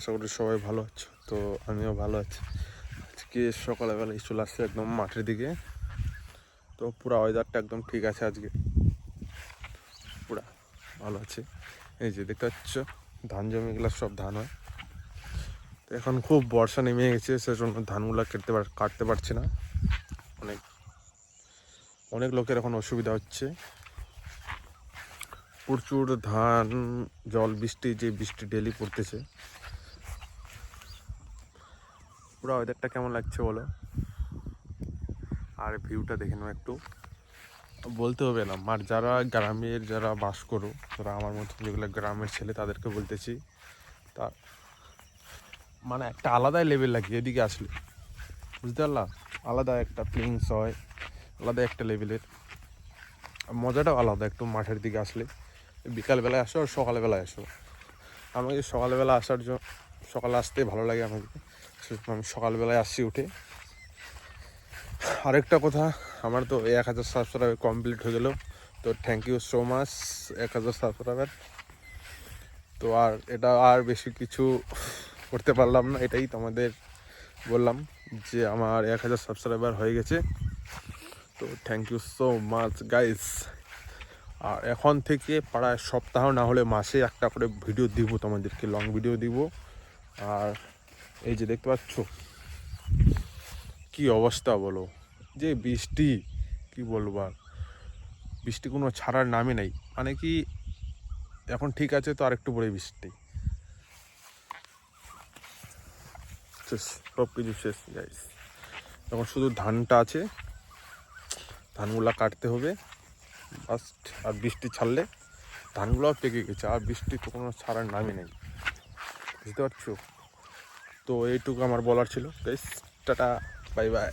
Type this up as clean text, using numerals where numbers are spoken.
আশা করি সবাই ভালো আছো। তো আমিও ভালো আছি। আজকে সকালবেলায় চলে আসছে একদম মাঠের দিকে। তো পুরো ওয়েদারটা একদম ঠিক আছে, আজকে পুরা ভালো আছে। এই যে দেখতে পাচ্ছ ধান জমিগুলো সব ধান হয়। তো এখন খুব বর্ষা নেমে গেছে, সেজন্য ধানগুলো কাটতে পারছি না। অনেক অনেক লোকের এখন অসুবিধা হচ্ছে। প্রচুর ধান বৃষ্টি ডেলি পড়তেছে। পুরো ওয়েদারটা কেমন লাগছে বলো, আর ভিউটা দেখে নাও একটু। বলতে হবে না, আর যারা বাস করো, যারা আমার মতো যেগুলো গ্রামের ছেলে, তাদেরকে বলতেছি, তা মানে একটা আলাদাই লেভেল লাগে এদিকে আসলে, বুঝতে পারলাম। আলাদা একটা ফিলিংস হয়, আলাদা একটা লেভেলের মজাটাও আলাদা একটু মাঠের দিকে আসলে। বিকালবেলায় আসো আর সকালবেলায় আসো। আমাকে সকালবেলা সকালে আসতে ভালো লাগে আমাকে। আমি সকালবেলায় আসছি উঠে। আরেকটা কথা, আমার তো 1000 সাবস্ক্রাইবার কমপ্লিট হয়ে গেল। তো thank you so much 1000 subscriber. তো আর বেশি কিছু করতে পারলাম না, এটাই তোমাদের বললাম যে আমার 1000 সাবস্ক্রাইবার হয়ে গেছে। তো thank you so much guys. আর এখন থেকে প্রায় সপ্তাহ না হলে মাসে একটা করে ভিডিও দিব তোমাদেরকে, লং ভিডিও দিব। আর এই যে দেখতে পাচ্ছ কি অবস্থা বলো, যে বৃষ্টি, কি বলবো আর, বৃষ্টি কোনো ছাড়ার নামই নেই। মানে কি এখন ঠিক আছে, তো আরেকটু পরে বৃষ্টি শেষ, সব কিছু শেষ গাইস। এখন শুধু ধানটা আছে, ধানগুলা কাটতে হবে ফার্স্ট। আর বৃষ্টি ছাড়লে ধানগুলোও পেকে গেছে, আর বৃষ্টি তো কোনো ছাড়ার নামই নেই, বুঝতে পারছো। তো এইটুকু আমার বলার ছিল গাইস। Tata, bye bye.